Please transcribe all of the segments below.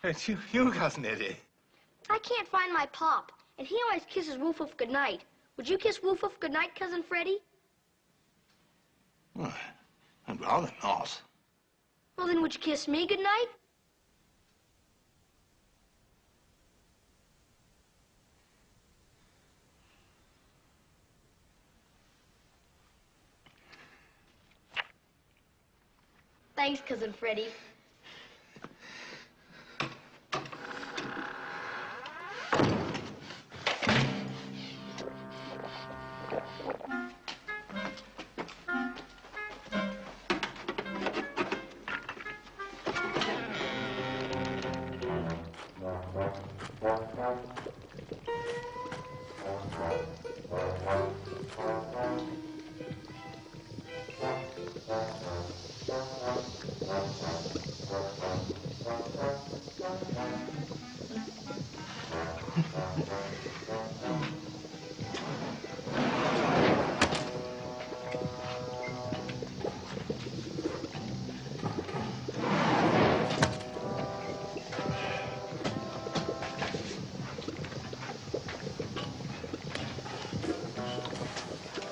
It's you, Cousin Eddie. I can't find my pop, and he always kisses Woof Woof goodnight. Would you kiss Woof Woof goodnight, Cousin Freddie? Well, I'd rather not. Well, then would you kiss me goodnight? Thanks, Cousin Freddie.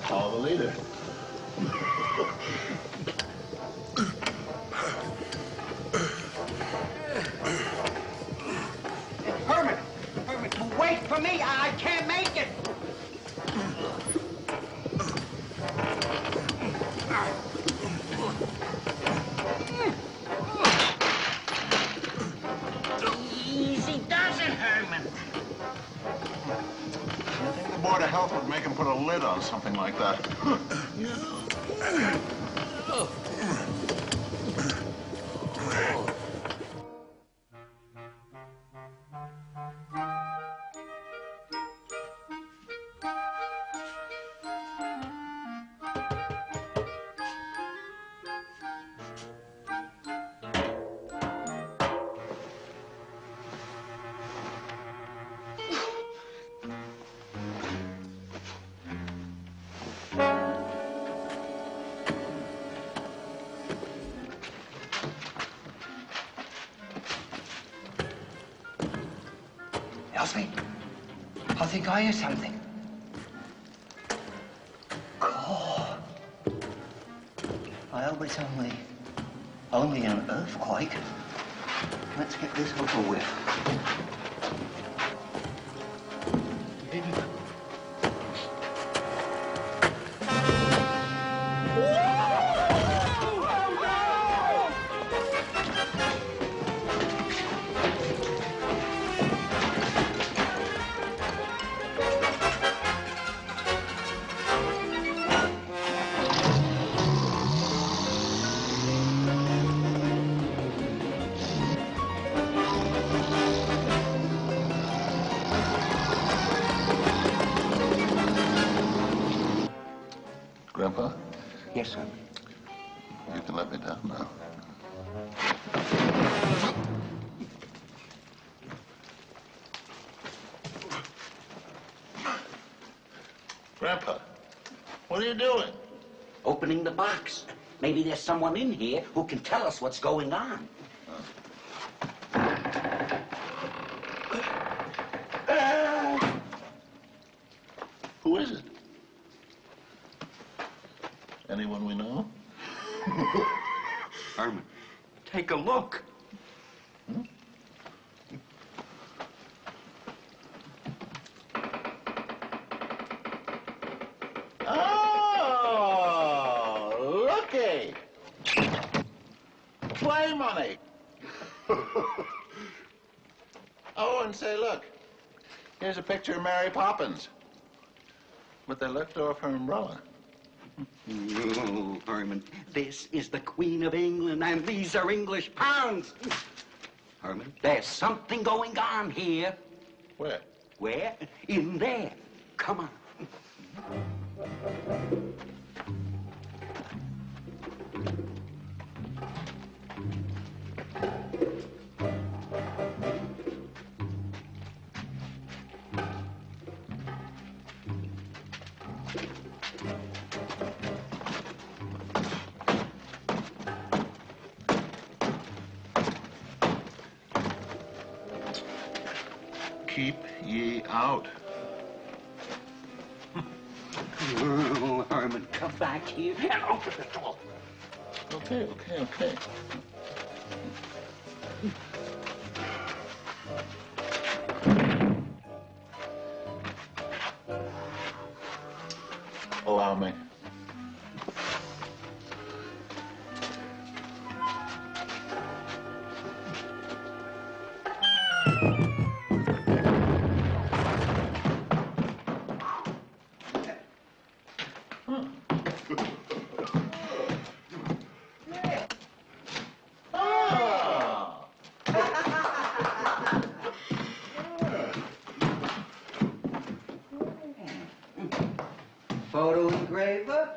Call the leader. Herman, wait for me. I can't make it. Easy does it, Herman. I think the Board of Health would make him put a lid on something like that. Elsie, I think I hear something. Oh. I hope it's only an earthquake. Let's get this over with. Grandpa, Yes, sir. you can let me down now. Grandpa, what are you doing? Opening the box. Maybe there's someone in here who can tell us what's going on. Who is it? Anyone we know? Herman, take a look. Oh, looky. Play money. Oh, and say, look, here's a picture of Mary Poppins. But they left off her umbrella. No, Herman, this is the Queen of England, and these are English pounds. Herman, There's something going on here. Where? where? In there. Come on. Keep ye out. Oh, Herman, come back here and open the door. Okay. Allow me. Photo engraver.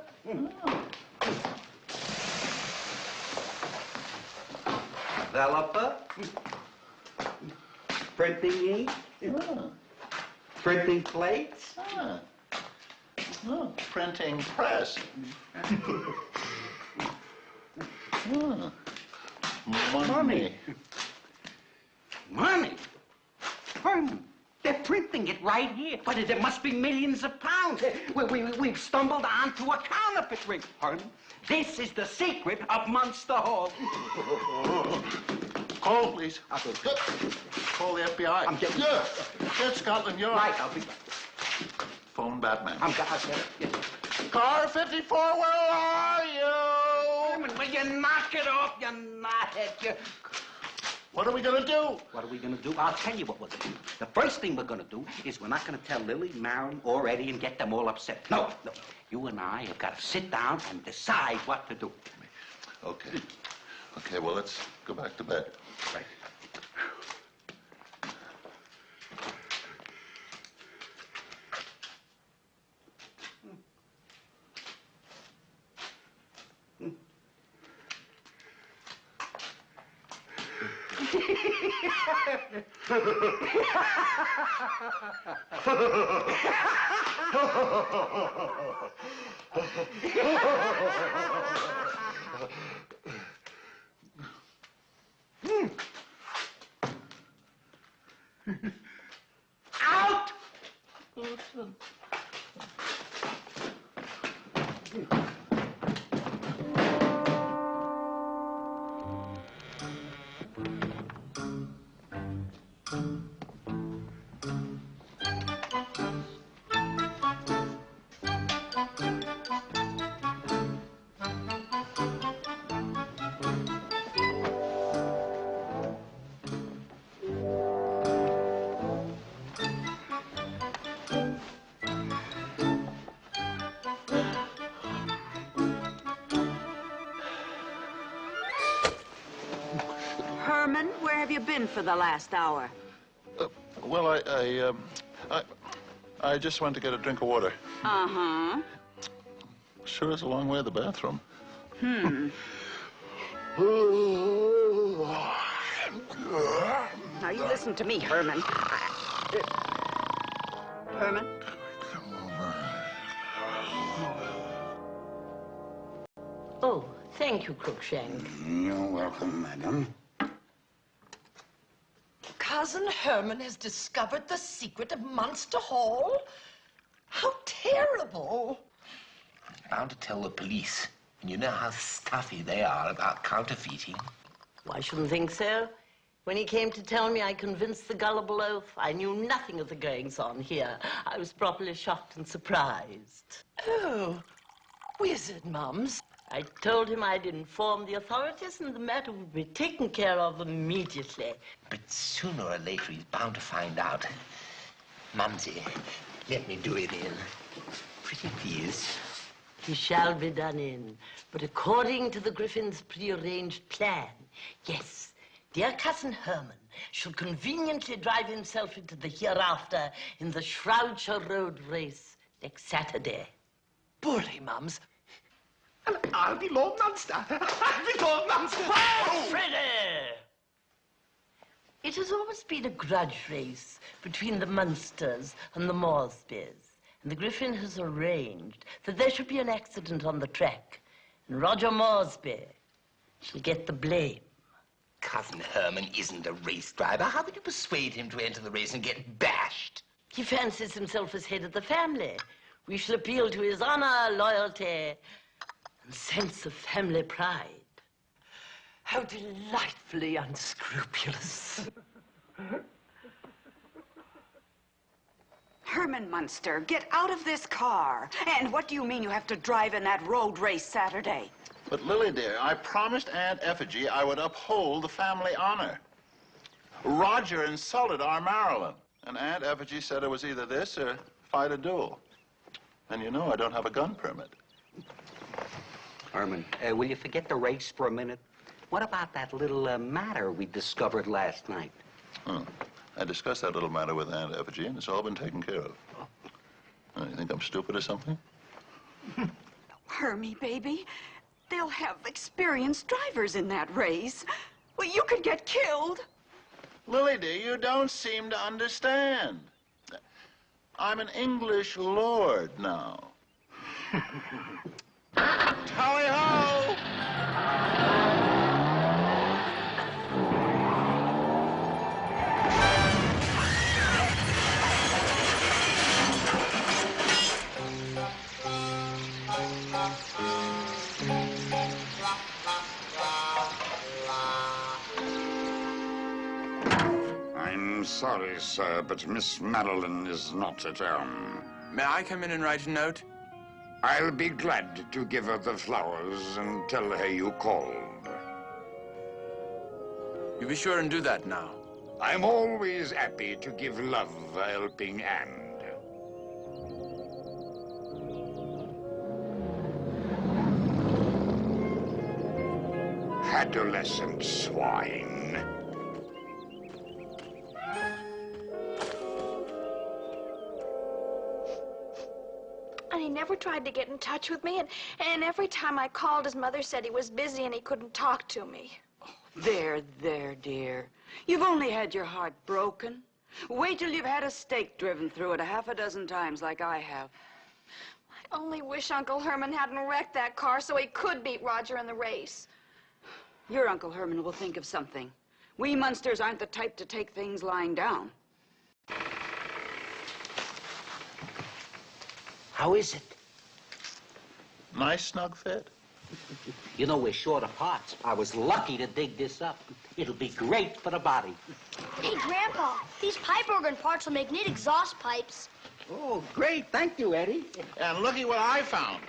Developer. Printing ink. Printing plates. Printing press. Money. Money? Herman, they're printing it right here. But there must be millions of pounds. We've stumbled onto a counterfeit ring. Herman, this is the secret of Munster Hall. Call, please. Okay. Call the FBI. I'm getting... Get Scotland Yard. Right, I'll be back. Phone Batman. I'll get it. Car 54, where are you? Herman, will you knock it off, you knothead? What are we gonna do? What are we gonna do? I'll tell you what we're gonna do. The first thing we're gonna do is we're not gonna tell Lily, Marion, or Eddie and get them all upset. No. You and I have got to sit down and decide what to do. Okay. Okay, well, let's go back to bed. Right. Out! Herman, where have you been for the last hour? Well, I just went to get a drink of water. Uh-huh. Sure is a long way to the bathroom. Now, you listen to me, Herman. Herman? Oh, thank you, Crookshank. You're welcome, madam. Cousin Herman has discovered the secret of Munster Hall? How terrible! Bound to tell the police. And you know how stuffy they are about counterfeiting. Well, I shouldn't think so. When he came to tell me I convinced the gullible oaf, I knew nothing of the goings-on here. I was properly shocked and surprised. Oh, wizard, Mums. I told him I'd inform the authorities and the matter would be taken care of immediately. But sooner or later, he's bound to find out. Mumsy, let me do it in. Pretty please. He shall be done in, but according to the Griffin's prearranged plan. Yes, dear Cousin Herman shall conveniently drive himself into the hereafter in the Shroudshire Road race next Saturday. Bully, Mums. And I'll be Lord Munster. I'll be Lord Munster. Oh, Freddie! It has always been a grudge race between the Munsters and the Moresbys. And the Griffin has arranged that there should be an accident on the track. And Roger Moresby shall get the blame. Cousin Herman isn't a race driver. How would you persuade him to enter the race and get bashed? He fancies himself as head of the family. We shall appeal to his honor, loyalty, and sense of family pride. How delightfully unscrupulous. Herman Munster, get out of this car. And what do you mean you have to drive in that road race Saturday? But, Lily, dear, I promised Aunt Effigy I would uphold the family honor. Roger insulted our Marilyn, and Aunt Effigy said it was either this or fight a duel. And you know I don't have a gun permit. Herman, will you forget the race for a minute? What about that little matter we discovered last night? I discussed that little matter with Aunt Effigy, and it's all been taken care of. You think I'm stupid or something? Hermie, baby, they'll have experienced drivers in that race. Well, you could get killed. Lily, dear, you don't seem to understand. I'm an English lord now. Tally-ho! I'm sorry, sir, but Miss Marilyn is not at home. May I come in and write a note? I'll be glad to give her the flowers and tell her you called. You be sure and do that now. I'm always happy to give love a helping hand. Adolescent swine. And he never tried to get in touch with me, and every time I called, his mother said he was busy and he couldn't talk to me. There, dear. You've only had your heart broken. Wait till you've had a stake driven through it 6 times like I have. I only wish Uncle Herman hadn't wrecked that car so he could beat Roger in the race. Your Uncle Herman will think of something. We Munsters aren't the type to take things lying down. How is it? Nice snug fit. You know, we're short of parts. I was lucky to dig this up. It'll be great for the body. Hey, Grandpa, these pipe organ parts will make neat exhaust pipes. Oh, great. Thank you, Eddie. And looky what I found.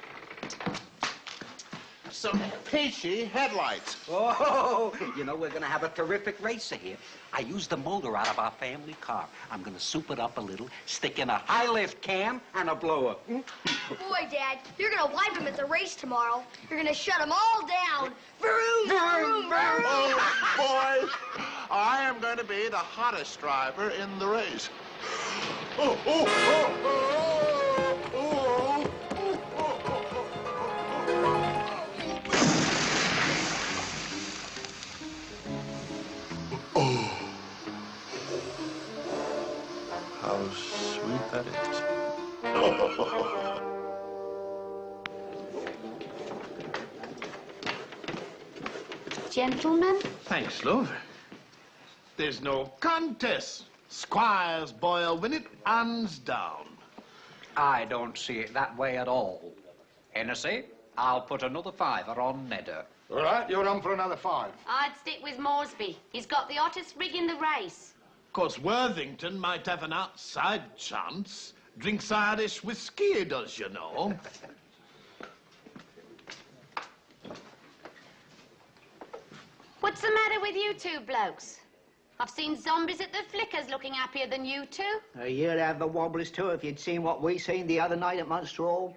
Some peachy headlights. Oh, you know, we're going to have a terrific racer here. I used the motor out of our family car. I'm going to soup it up a little, stick in a high-lift cam and a blower. Boy, Dad, you're going to wipe him at the race tomorrow. You're going to shut them all down. Vroom, vroom, vroom. Oh, boys, I am going to be the hottest driver in the race. Oh, oh, oh, oh, oh, oh. Oh, how sweet that is. Gentlemen? Thanks, love. There's no contest. Squires Boyle win it, hands down. I don't see it that way at all. Hennessy, I'll put another £5 on Nedder. All right, you're on for another 5. I'd stick with Moresby. He's got the hottest rig in the race. Of course, Worthington might have an outside chance. Drinks Irish whiskey, he does, you know. What's the matter with you two blokes? I've seen zombies at the flickers looking happier than you two. You'd have the wobblers too if you'd seen what we seen the other night at Munster Hall.